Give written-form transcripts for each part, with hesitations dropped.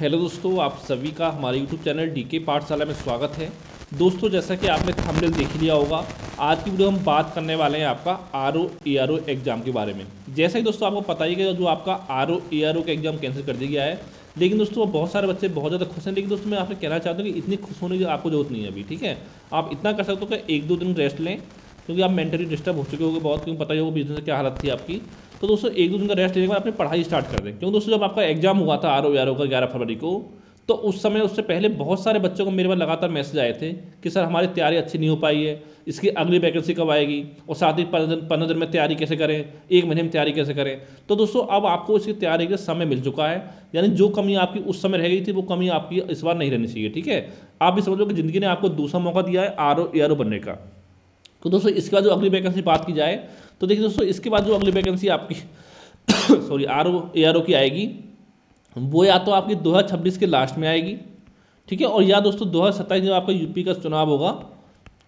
Hello दोस्तों, आप सभी का हमारे यूट्यूब चैनल डीके पाठशाला में स्वागत है। दोस्तों, जैसा कि आपने थंबनेल देख लिया होगा, आज की वीडियो हम बात करने वाले हैं आपका आरओ एआरओ एग्जाम के बारे में। जैसा कि दोस्तों आपको पता ही है कि जो आपका आरओ एआरओ का एग्जाम कैंसिल कर दिया गया है, लेकिन दोस्तों बहुत सारे बच्चे बहुत ज़्यादा खुश हैं। लेकिन दोस्तों मैं आपसे कहना चाहता हूँ कि इतनी खुश होने की आपको जरूरत नहीं है अभी, ठीक है। आप इतना कर सकते हो कि 1-2 दिन रेस्ट लें, क्योंकि आप मेंटली डिस्टर्ब हो चुके होंगे बहुत, क्योंकि पता ही होगा बिजनेस में क्या हालत थी आपकी। तो दोस्तों 1-2 दिन का रेस्ट लेने के बाद अपनी पढ़ाई स्टार्ट कर दें, क्योंकि दोस्तों जब आपका एग्जाम हुआ था आरओ एआरओ का 11 फरवरी को, तो उस समय उससे पहले बहुत सारे बच्चों को मेरे पास लगातार मैसेज आए थे कि सर हमारी तैयारी अच्छी नहीं हो पाई है, इसकी अगली वैकेंसी कब आएगी, और साथ ही 15 दिन में तैयारी कैसे करें, 1 महीने में तैयारी कैसे करें। तो दोस्तों अब आपको इसकी तैयारी का समय मिल चुका है, यानी जो कमी आपकी उस समय रह गई थी वो कमी आपकी इस बार नहीं रहनी चाहिए, ठीक है। आप भी समझो कि ज़िंदगी ने आपको दूसरा मौका दिया है आरओ एआरओ बनने का। तो दोस्तों इसके बाद जो अगली वैकेंसी बात की जाए, तो देखिए दोस्तों इसके बाद जो अगली वैकेंसी आपकी सॉरी आरओ एआरओ की आएगी, वो या तो आपकी 2026 के लास्ट में आएगी, ठीक है, और या दोस्तों 2027 जब आपका यूपी का चुनाव होगा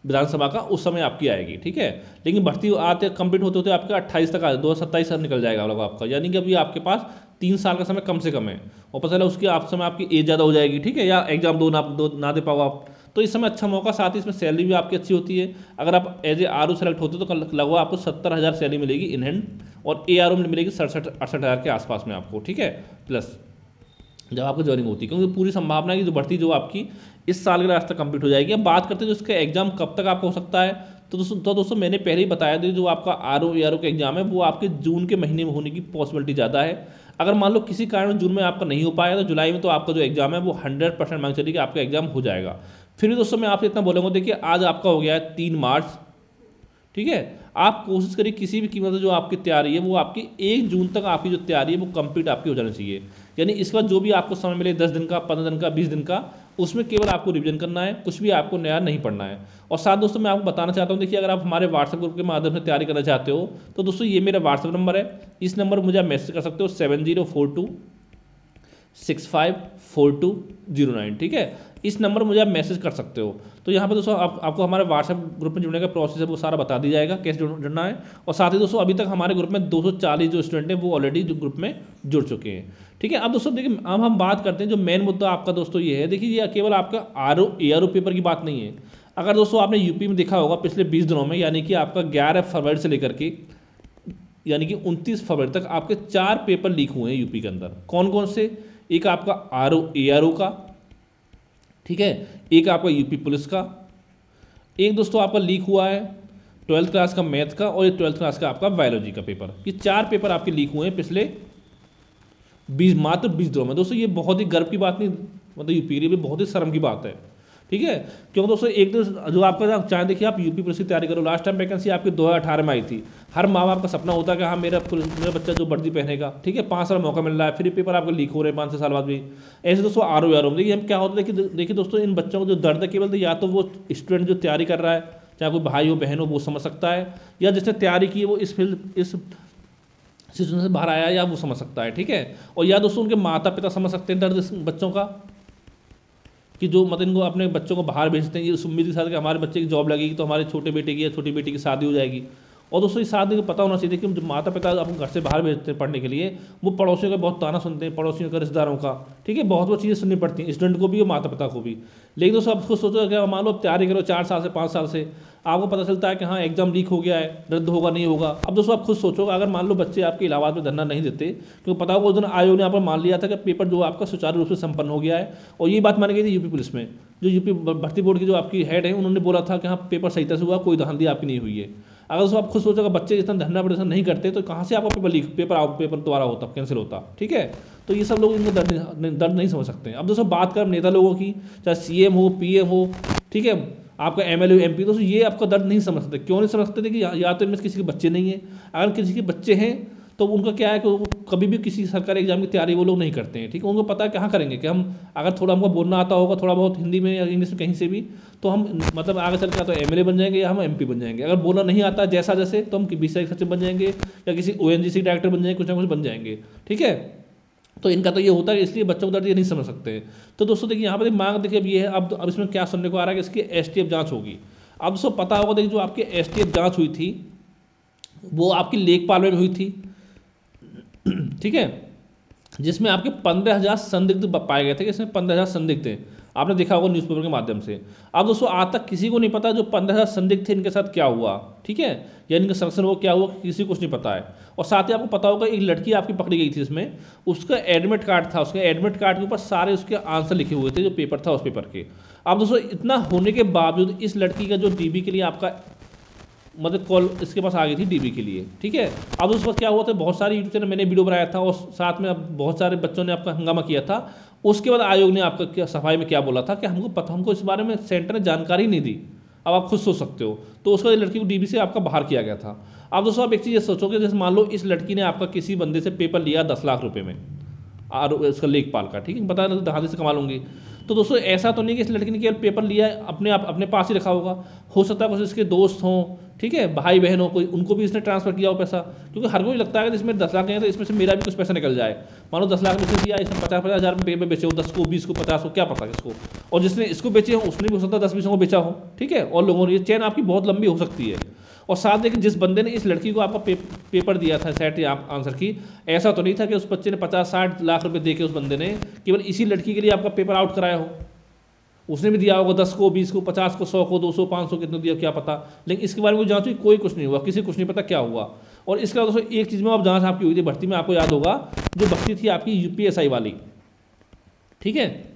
विधानसभा का, उस समय आपकी आएगी, ठीक है। लेकिन भर्ती आते कंप्लीट होते होते आपका 28 तक आ 2027 तक निकल जाएगा लोग आपका, यानी कि अभी आपके पास 3 साल का समय कम से कम है। और पता चला उसके आप समय आपकी एज ज़्यादा हो जाएगी, ठीक है, या एग्जाम दो ना दे पाओ आप। तो इस समय अच्छा मौका, साथ ही इसमें सैलरी भी आपकी अच्छी होती है। अगर आप एज ए आर सेलेक्ट होते हो तो लगभग आपको 70,000 सैलरी मिलेगी इन हैंड, और ए में मिलेगी 67-68 हज़ार के आसपास में आपको, ठीक है, प्लस जब आपको ज्वाइनिंग होती है। क्योंकि पूरी संभावना है कि जो भर्ती जो आपकी इस साल के लास्ट तक कंप्लीट हो जाएगी। अब बात करते हैं जो इसका एग्जाम कब तक आपका हो सकता है, तो दोस्तों मैंने पहले ही बताया था जो आपका आरओ एआरओ का एग्जाम है वो आपके जून के महीने में होने की पॉसिबिलिटी ज़्यादा है। अगर मान लो किसी कारण जून में आपका नहीं हो पाया तो जुलाई में तो आपका जो एग्जाम है वो 100% मान चलिए कि आपका एग्जाम हो जाएगा। फिर भी दोस्तों मैं आपसे इतना बोलूँगा, देखिए आज आपका हो गया है 3 मार्च, ठीक है। आप कोशिश करिए किसी भी कीमत से जो आपकी तैयारी है वो आपकी 1 जून तक आपकी जो तैयारी है वो कंप्लीट आपकी हो जानी चाहिए। यानी इसके बाद जो भी आपको समय मिले 10 दिन का, 15 दिन का, 20 दिन का, उसमें केवल आपको रिवीजन करना है, कुछ भी आपको नया नहीं पढ़ना है। और साथ दोस्तों मैं आपको बताना चाहता हूँ, देखिए अगर आप हमारे व्हाट्सएप ग्रुप के माध्यम से तैयारी करना चाहते हो तो दोस्तों ये मेरा व्हाट्सएप नंबर है। इस नंबर पर मुझे आप मैसेज कर सकते हो 7042654209, ठीक है। इस नंबर पर मुझे आप मैसेज कर सकते हो। तो यहाँ पर दोस्तों आपको हमारे व्हाट्सएप ग्रुप में जुड़ने का प्रोसेस है वो सारा बता दिया जाएगा कैसे जुड़ना है। और साथ ही दोस्तों अभी तक हमारे ग्रुप में 240 जो स्टूडेंट हैं वो ऑलरेडी जो ग्रुप में जुड़ चुके हैं, ठीक है। अब दोस्तों देखिए अब हम बात करते हैं जो मेन मुद्दा आपका दोस्तों ये है, देखिए ये केवल आपका आरओ एआरओ पेपर की बात नहीं है। अगर दोस्तों आपने यूपी में देखा होगा पिछले 20 दिनों में, यानी कि आपका 11 फरवरी से लेकर के यानी कि 29 फरवरी तक आपके 4 पेपर लीक हुए हैं यूपी के अंदर। कौन कौन से? एक आपका आरओ एआरओ का, ठीक है, एक आपका यूपी पुलिस का, एक दोस्तों आपका लीक हुआ है 12th क्लास का मैथ का, और एक 12th क्लास का आपका बायोलॉजी का पेपर। ये 4 पेपर आपके लीक हुए हैं पिछले मात्र 20 दिनों में। दोस्तों ये बहुत ही गर्व की बात नहीं, मतलब यूपी के लिए बहुत ही शर्म की बात है, ठीक है। क्योंकि दोस्तों एक तो जो आपका चाहे देखिए आप यूपी पुलिस की तैयारी करो, लास्ट टाइम वैकेंसी आपकी 2018 में आई थी। हर माँ बाप का सपना होता है कि हाँ मेरा बच्चा जो वर्दी पहनेगा, ठीक है, 5 साल मौका मिल रहा है, फिर पेपर आपके लीक हो रहे हैं 5-6 साल बाद भी। ऐसे दोस्तों आरओ एआरओ देखिए हम क्या होता है, देखिए दोस्तों इन बच्चों को जो दर्द है केवल या तो वो स्टूडेंट जो तैयारी कर रहा है, चाहे कोई भाई हो बहन हो, वो समझ सकता है, या जिसने तैयारी की है वो इस फील्ड इस सिचुएशन से बाहर आया या वो समझ सकता है, ठीक है। और या दोस्तों उनके माता पिता समझ सकते हैं दर्द इस बच्चों का, कि जो मतलब इनको अपने बच्चों को बाहर भेजते हैं ये उस उम्मीद के साथ कि हमारे बच्चे की जॉब लगेगी तो हमारे छोटे बेटे की या छोटी बेटी की शादी हो जाएगी। और दोस्तों इस शादी को पता होना चाहिए कि जो माता पिता अपने घर से बाहर भेजते हैं पढ़ने के लिए, वो पड़ोसियों का बहुत ताना सुनते हैं, पड़ोसियों का, रिश्तेदारों का, ठीक है, बहुत चीज़ें सुननी पड़ती हैं स्टूडेंट को भी और माता पिता को भी। लेकिन दोस्तों आप खुद सोचो कि मान लो आप तैयारी करो 4 साल से 5 साल से, आपको पता चलता है कि हाँ एग्जाम लीक हो गया है, रद्द होगा नहीं होगा। अब दोस्तों आप खुद सोचो अगर मान लो बच्चे आपके इलाहाबाद में धरना नहीं देते, क्योंकि पता होगा उस दिन आयोग ने यहाँ पर मान लिया था कि पेपर जो आपका सुचारू रूप से संपन्न हो गया है। और ये बात मानी गई थी यूपी पुलिस में, जो यूपी भर्ती बोर्ड की जो आपकी हेड है उन्होंने बोला था कि हाँ पेपर सही तरह से हुआ, कोई धांधली आपकी नहीं हुई है। अगर दोस्तों आप खुद सोचो अगर बच्चे इतना धरना प्रदर्शन नहीं करते तो कहाँ से आपका पेपर दोबारा होता, कैंसिल होता, ठीक है। तो ये सब लोग इनको दर्द नहीं समझ सकते हैं। अब दोस्तों बात करें नेता लोगों की, चाहे सीएम हो, पीएम हो, ठीक है, आपका एमएलए एमपी, दोस्तों ये आपका दर्द नहीं समझ सकते। क्यों नहीं समझ सकते? कि या तो इनमें किसी के बच्चे नहीं है, अगर किसी के बच्चे हैं तो उनका क्या है कि वो कभी भी किसी सरकारी एग्जाम की तैयारी वो लोग नहीं करते हैं, ठीक है। उनको पता है कहाँ करेंगे कि हम अगर थोड़ा हमको बोलना आता होगा थोड़ा बहुत हिंदी में या इंग्लिश में कहीं से भी, तो हम मतलब आगे चल के तो एमएलए बन जाएंगे या हम एमपी बन जाएंगे। अगर बोलना नहीं आता जैसा जैसे तो हम विधायक सचिव बन जाएंगे या किसी ओएनजीसी डायरेक्टर बन जाएंगे, कुछ ना कुछ बन जाएंगे, ठीक है। तो इनका तो ये होता है, इसलिए बच्चों को दर्द ये नहीं समझ सकते हैं। तो दोस्तों देखिए यहाँ पर मांग देखिए अब ये है, अब इसमें क्या सुनने को आ रहा है कि इसकी एसटीएफ जांच होगी। अब दोस्तों पता होगा देखिए जो आपकी एसटीएफ जांच हुई थी वो आपकी लेखपाल में हुई थी, ठीक है। जिसमें आपके 15,000 संदिग्ध पाए गए थे कि इसमें 15,000 संदिग्ध थे। आपने देखा होगा न्यूज़पेपर के माध्यम से। अब दोस्तों आज तक किसी को नहीं पता जो 15,000 संदिग्ध थे इनके साथ क्या हुआ, ठीक है, या इनका संरक्षण वो क्या हुआ, किसी को कुछ नहीं पता है। और साथ ही आपको पता होगा एक लड़की आपकी पकड़ी गई थी इसमें, उसका एडमिट कार्ड था, उसके एडमिट कार्ड के ऊपर सारे उसके आंसर लिखे हुए थे जो पेपर था उस पेपर के। अब दोस्तों इतना होने के बावजूद इस लड़की का जो डीबी के लिए आपका मतलब कॉल इसके पास आ गई थी डीबी के लिए, ठीक है। अब उस वक्त क्या हुआ था, बहुत सारे यूट्यूब चैनल मैंने वीडियो बनाया था और साथ में अब बहुत सारे बच्चों ने आपका हंगामा किया था। उसके बाद आयोग ने आपका क्या सफाई में क्या बोला था कि हमको इस बारे में सेंटर ने जानकारी नहीं दी। अब आप खुद सोच सकते हो, तो उसका लड़की को डीबी से आपका बाहर किया गया था। अब दोस्तों आप एक चीज़ ये सोचोगे, जैसे मान लो इस लड़की ने आपका किसी बंदे से पेपर लिया 10 लाख रुपए में, और उसका लेखपाल का, ठीक है, बता रहे हाथ से कमा लूंगी। तो दोस्तों ऐसा तो नहीं कि इस लड़की ने केवल पेपर लिया है अपने पास ही रखा होगा, हो सकता है कुछ इसके दोस्त हों, ठीक है, भाई बहन हो कोई, उनको भी इसने ट्रांसफर किया हो पैसा। क्योंकि हर कोई लगता है कि इसमें 10 लाख है तो इसमें से मेरा भी कुछ पैसा निकल जाए। मान लो 10 लाख में से दिया, इसने 50-50 हज़ार में पेपर बेचे हो, 10 को 20 को 50 को, क्या पता किसको। और जिसने इसको बेचे हो उसने भी हो सकता है 10-20 को बेचा हो, ठीक है, और लोगों ने, ये चेन आपकी बहुत लंबी हो सकती है। और साथ देखिए जिस बंदे ने इस लड़की को आपका पेपर दिया था सेट या आंसर की, ऐसा तो नहीं था कि उस बच्चे ने 50-60 लाख रुपए दे के उस बंदे ने केवल इसी लड़की के लिए आपका पेपर आउट कराया हो। उसने भी दिया होगा 10 को 20 को 50 को 100 को 200 500 कितने दिया क्या पता। लेकिन इसके बारे में जांच हुई, कोई कुछ नहीं हुआ, किसी कुछ नहीं पता क्या हुआ। और इसके अलावा दोस्तों एक चीज़ में अब जांच आपकी हुई थी भर्ती में, आपको याद होगा, जो भर्ती थी आपकी यूपीएसआई वाली, ठीक है।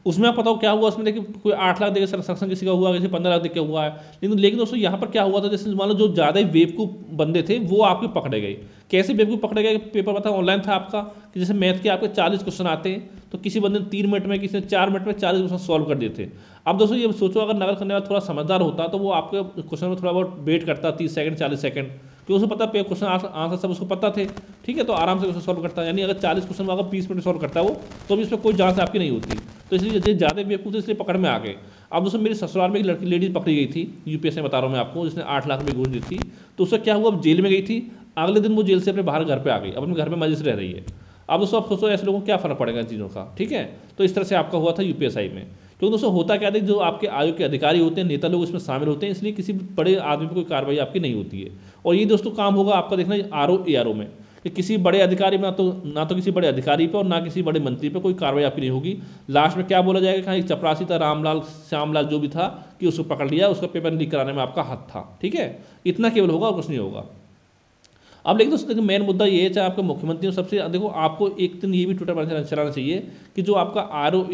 उसमें आप पता हो क्या हुआ, उसमें देखिए कोई 8 लाख देकर संरक्षण किसी का हुआ, किसी 15 लाख देकर हुआ है। लेकिन दोस्तों यहाँ पर क्या हुआ था, जैसे मान लो जो ज़्यादा ही बेवकूफ़ बंदे थे वो आपके पकड़े गए। कैसे बेवकूफ़ पकड़े गए, पेपर पता ऑनलाइन था आपका, कि जैसे मैथ के आपके 40 क्वेश्चन आते हैं, तो किसी बंदे ने 3 मिनट में, किसी ने 4 मिनट में 40 क्वेश्चन सॉल्व कर दिए थे। अब दोस्तों ये सोचो अगर नकल करने वाला थोड़ा समझदार होता तो वो आपके क्वेश्चन में थोड़ा बहुत वेट करता 30 सेकंड 40 सेकंड, क्योंकि उसको पता क्वेश्चन आंसर सब उसको पता थे, ठीक है, तो आराम से उसको सॉल्व करता है। यानी अगर 40 क्वेश्चन वो अगर 20 मिनट सॉल्व करता है वो, तो भी इसमें कोई जांच आपकी नहीं होती। तो इसलिए ज़्यादा बेवकूफ़ थे इसलिए पकड़ में आ गए। अब दोस्तों मेरी ससुराल में एक लड़की लेडीज पकड़ी गई थी, यूपीएससी में बता रहा हूँ मैं आपको, जिसने 8 लाख रुपये घूस दी थी। तो उसका क्या हुआ, अब जेल में गई थी, अगले दिन वो जेल से अपने बाहर घर पे आ गई, अब अपने घर में मजे से रह रही है। अब दोस्तों आप सोचो ऐसे लोगों को क्या फ़र्क पड़ेगा इन चीज़ों का, ठीक है। तो इस तरह से आपका हुआ था यूपीएसआई में। क्योंकि दोस्तों होता क्या था, जो आपके आयोग के अधिकारी होते हैं, नेता लोग इसमें शामिल होते हैं, इसलिए किसी बड़े आदमी पर कोई कार्रवाई आपकी नहीं होती है। और ये दोस्तों काम होगा आपका देखना आरओ में, कि किसी बड़े अधिकारी में ना तो किसी बड़े अधिकारी पे और ना किसी बड़े मंत्री पे कोई कार्रवाई आपकी नहीं होगी। लास्ट में क्या बोला जाएगा, कहाँ एक चपरासी था रामलाल श्यामलाल जो भी था, कि उसको पकड़ लिया, उसका पेपर लीक कराने में आपका हाथ था, ठीक है। इतना केवल होगा और कुछ नहीं होगा। अब लेकिन दोस्तों देखिए मेन मुद्दा ये है, चाहे आपके मुख्यमंत्री सबसे देखो, आपको एक दिन ये भी ट्विटर पर चलाना चाहिए कि जो आपका आर ओ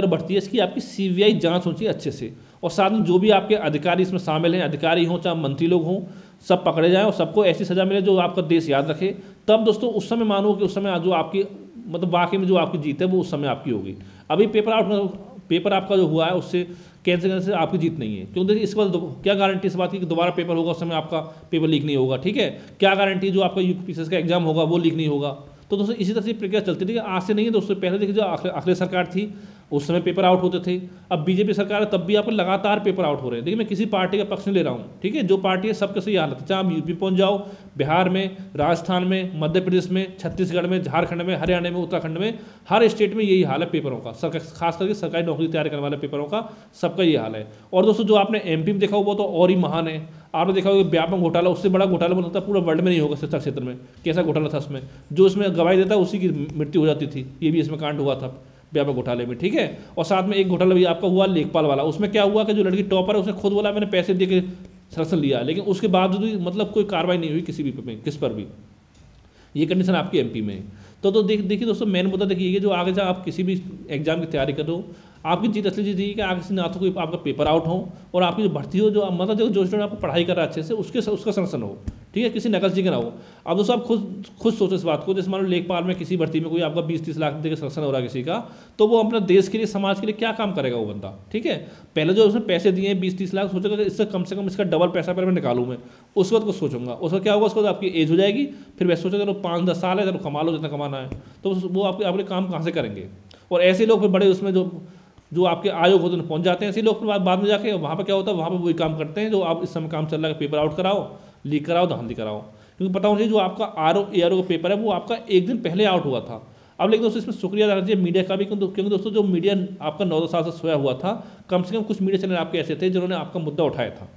बढ़ती है, इसकी आपकी सीबीआई जांच होनी चाहिए अच्छे से। और साथ में जो भी आपके अधिकारी इसमें शामिल हैं, अधिकारी हों चाहे मंत्री लोग हों, सब पकड़े जाएं और सबको ऐसी सज़ा मिले जो आपका देश याद रखे। तब दोस्तों उस समय मानो कि उस समय जो आपकी मतलब वाकई में जो आपकी जीत है वो उस समय आपकी होगी। अभी पेपर आपका जो हुआ है उससे कैंसिल करने से आपकी जीत नहीं है, क्योंकि देखिए इस बार क्या गारंटी इस बात की कि दोबारा पेपर होगा उस समय आपका पेपर लीक नहीं होगा, ठीक है। क्या गारंटी जो आपका यूपीएससी का एग्जाम होगा वो लीक नहीं होगा। तो दोस्तों इसी तरह से प्रक्रिया चलती थी, आज से नहीं है दोस्तों। पहले देखिए जो आखिरी सरकार थी उस समय पेपर आउट होते थे, अब बीजेपी सरकार है तब भी आपको लगातार पेपर आउट हो रहे हैं। देखिए मैं किसी पार्टी का पक्ष नहीं ले रहा हूँ, ठीक है, जो पार्टी है सबके सही हालत है, चाहे आप यूपी पहुँच जाओ, बिहार में, राजस्थान में, मध्य प्रदेश में, छत्तीसगढ़ में, झारखंड में, हरियाणा में, उत्तराखंड में, हर स्टेट में यही हाल है पेपरों का, खास करके सरकारी नौकरी तैयार करने वाले पेपरों का सबका ये हाल है। और दोस्तों जो आपने एमपी में देखा वो तो और ही महान है। आपने देखा होगा व्यापक घोटाला, उससे बड़ा घोटाला मुझे लगता है पूरा वर्ल्ड में नहीं होगा शिक्षा क्षेत्र में। कैसा घोटाला था उसमें, जो उसमें गवाही देता है उसी की मृत्यु हो जाती थी, ये भी इसमें कांड हुआ था व्यापक घोटाले में, ठीक है। और साथ में एक घोटाला भी आपका हुआ लेखपाल वाला, उसमें क्या हुआ कि जो लड़की टॉपर है उसने खुद बोला मैंने पैसे दे के संरक्षण लिया, लेकिन उसके बावजूद भी मतलब कोई कार्रवाई नहीं हुई किसी भी पे, किस पर भी। ये कंडीशन आपकी एमपी में है। तो देखिए दोस्तों मेन मुद्दा देखिए ये जो आगे जब आप किसी भी एग्जाम की तैयारी कर रहे हो, आपकी जीत असली जीत ये कि आगे से ना तो कोई आपका पेपर आउट हो और आपकी जो भर्ती हो, जो मतलब जो स्टूडेंट आपको पढ़ाई कर रहा है अच्छे से उसका संरक्षण हो, ठीक है, किसी नकलची का ना हो। अब दोस्तों आप खुद सोचो इस बात को, जैसे मान लो लेखपाल में किसी भर्ती में कोई आपका 20-30 लाख दे के संरक्षण हो रहा है किसी का, तो वो अपना देश के लिए समाज के लिए क्या काम करेगा वो बंदा, ठीक है। पहले जो उसने पैसे दिए 20-30 लाख, सोचेगा कि इससे कम से कम इसका डबल पैसा पहले मैं निकालूँ मैं, उस वक्त कुछ सोचूंगा। उसका क्या होगा, उसको आपकी एज हो जाएगी, फिर वैसे सोचेगा चलो 5-10 साल है, चलो कमा लो जितना कमाना है, तो वो आपके अपने काम कहाँ से करेंगे। और ऐसे लोग फिर बड़े उसमें जो आपके आयोग होते हैं पहुंच जाते हैं, ऐसे लोग बाद में जाके वहाँ पर क्या होता है, वहाँ पर वही काम करते हैं जो आप इस समय काम चल रहा है, पेपर आउट कराओ, लीक कराओ, धांधली कराओ। क्योंकि पता होना चाहिए जो आपका ARO का पेपर है वो आपका एक दिन पहले आउट हुआ था। अब लेकिन दोस्तों इसमें शुक्रिया अदा कीजिए मीडिया का भी, क्योंकि दोस्तों जो मीडिया आपका 9 साल से सोया हुआ था, कम से कम कुछ मीडिया चैनल आपके ऐसे थे जिन्होंने आपका मुद्दा उठाया था।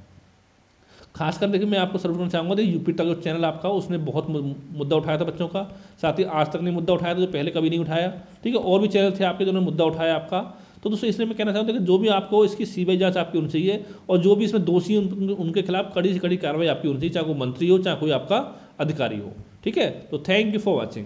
खासकर देखिए मैं आपको सर्व करना चाहूँगा, देखिए यूपी तक जो चैनल आपका उसने बहुत मुद्दा उठाया था बच्चों का, साथ ही आज तक ने मुद्दा उठाया था जो पहले कभी नहीं उठाया, ठीक है। और भी चैनल थे आपके जिन्होंने मुद्दा उठाया आपका। तो दोस्तों इसलिए मैं कहना चाहता हूँ कि जो भी आपको इसकी सीबीआई जांच आपकी होनी चाहिए, और जो भी इसमें दोषी उनके खिलाफ कड़ी से कड़ी कार्रवाई आपकी होनी चाहिए, चाहे कोई मंत्री हो चाहे कोई आपका अधिकारी हो, ठीक है। तो थैंक यू फॉर वॉचिंग।